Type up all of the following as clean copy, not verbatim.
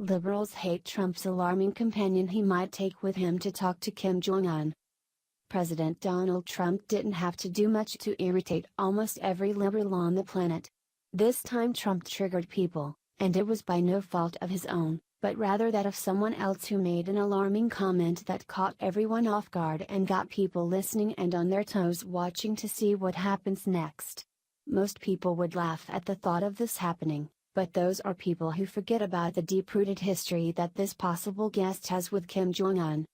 Liberals hate Trump's alarming companion he might take with him to talk to Kim Jong-un. President Donald Trump didn't have to do much to irritate almost every liberal on the planet. This time Trump triggered people, and it was by no fault of his own, but rather that of someone else who made an alarming comment that caught everyone off guard and got people listening and on their toes watching to see what happens next. Most people would laugh at the thought of this happening, but those are people who forget about the deep-rooted history that this possible guest has with Kim Jong-un.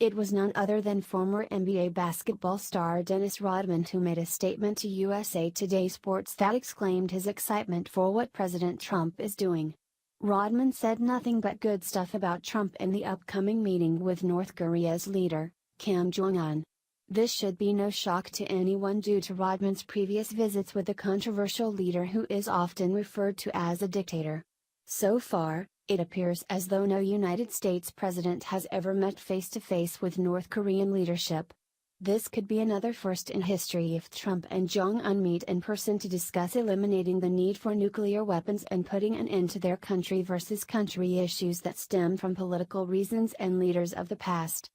It was none other than former NBA basketball star Dennis Rodman who made a statement to USA Today Sports that exclaimed his excitement for what President Trump is doing. Rodman said nothing but good stuff about Trump and the upcoming meeting with North Korea's leader, Kim Jong-un. This should be no shock to anyone due to Rodman's previous visits with the controversial leader who is often referred to as a dictator. So far, it appears as though no United States president has ever met face-to-face with North Korean leadership. This could be another first in history if Trump and Jong-un meet in person to discuss eliminating the need for nuclear weapons and putting an end to their country versus country issues that stem from political reasons and leaders of the past.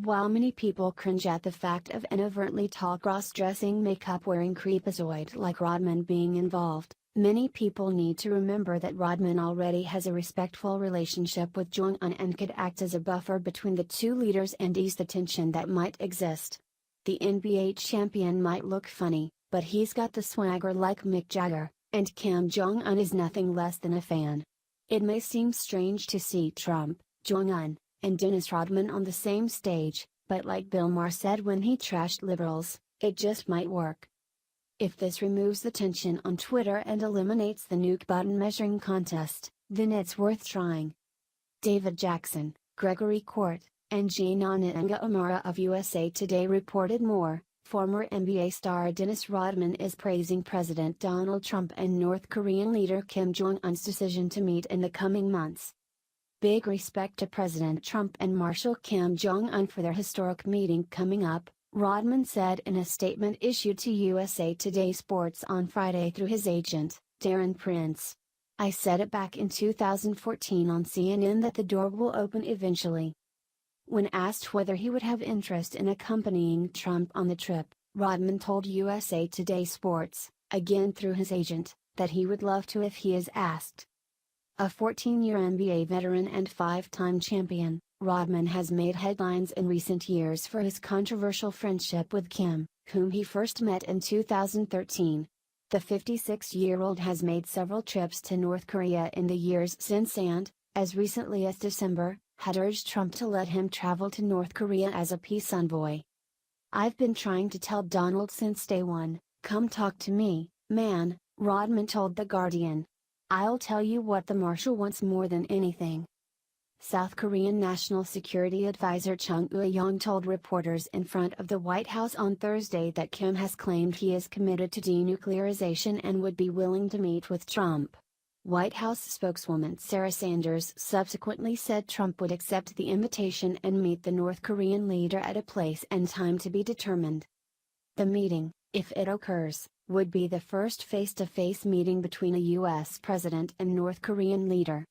While many people cringe at the fact of an overtly tall cross-dressing makeup-wearing creepazoid like Rodman being involved, many people need to remember that Rodman already has a respectful relationship with Jong-un and could act as a buffer between the two leaders and ease the tension that might exist. The NBA champion might look funny, but he's got the swagger like Mick Jagger, and Kim Jong-un is nothing less than a fan. It may seem strange to see Trump, Jong-un, and Dennis Rodman on the same stage, but like Bill Maher said when he trashed liberals, it just might work. If this removes the tension on Twitter and eliminates the nuke button measuring contest, then it's worth trying. David Jackson, Gregory Court, and Jean Onyenga O'Mara of USA Today reported more. Former NBA star Dennis Rodman is praising President Donald Trump and North Korean leader Kim Jong-un's decision to meet in the coming months. Big respect to President Trump and Marshal Kim Jong-un for their historic meeting coming up, Rodman said in a statement issued to USA Today Sports on Friday through his agent, Darren Prince. I said it back in 2014 on CNN that the door will open eventually. When asked whether he would have interest in accompanying Trump on the trip, Rodman told USA Today Sports, again through his agent, that he would love to if he is asked. A 14-year NBA veteran and 5-time champion, Rodman has made headlines in recent years for his controversial friendship with Kim, whom he first met in 2013. The 56-year-old has made several trips to North Korea in the years since and, as recently as December, had urged Trump to let him travel to North Korea as a peace envoy. I've been trying to tell Donald since day one, come talk to me, man, Rodman told The Guardian. I'll tell you what the marshal wants more than anything. South Korean National Security Advisor Chung Eui-yong told reporters in front of the White House on Thursday that Kim has claimed he is committed to denuclearization and would be willing to meet with Trump. White House spokeswoman Sarah Sanders subsequently said Trump would accept the invitation and meet the North Korean leader at a place and time to be determined. The meeting, if it occurs, would be the first face-to-face meeting between a U.S. president and North Korean leader.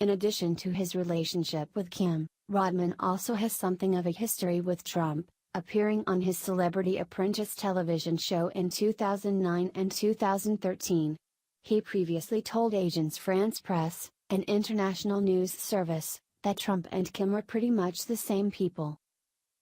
In addition to his relationship with Kim, Rodman also has something of a history with Trump, appearing on his Celebrity Apprentice television show in 2009 and 2013. He previously told Agence France Presse, an international news service, that Trump and Kim are pretty much the same people.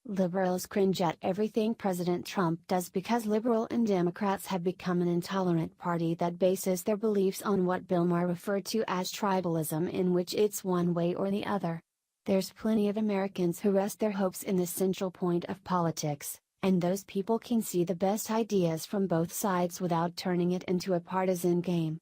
Liberals cringe at everything President Trump does because liberal and Democrats have become an intolerant party that bases their beliefs on what Bill Maher referred to as tribalism, in which it's one way or the other. There's plenty of Americans who rest their hopes in the central point of politics, and those people can see the best ideas from both sides without turning it into a partisan game.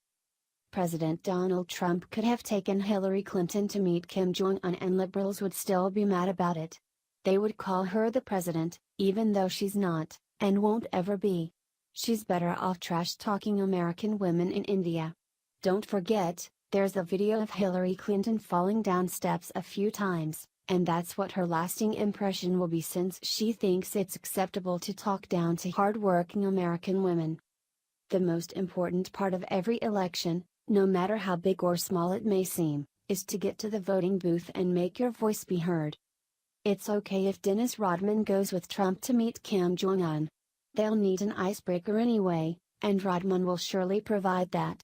President Donald Trump could have taken Hillary Clinton to meet Kim Jong-un and liberals would still be mad about it. They would call her the president, even though she's not, and won't ever be. She's better off trash-talking American women in India. Don't forget, there's a video of Hillary Clinton falling down steps a few times, and that's what her lasting impression will be since she thinks it's acceptable to talk down to hard-working American women. The most important part of every election, no matter how big or small it may seem, is to get to the voting booth and make your voice be heard. It's okay if Dennis Rodman goes with Trump to meet Kim Jong-un. They'll need an icebreaker anyway, and Rodman will surely provide that.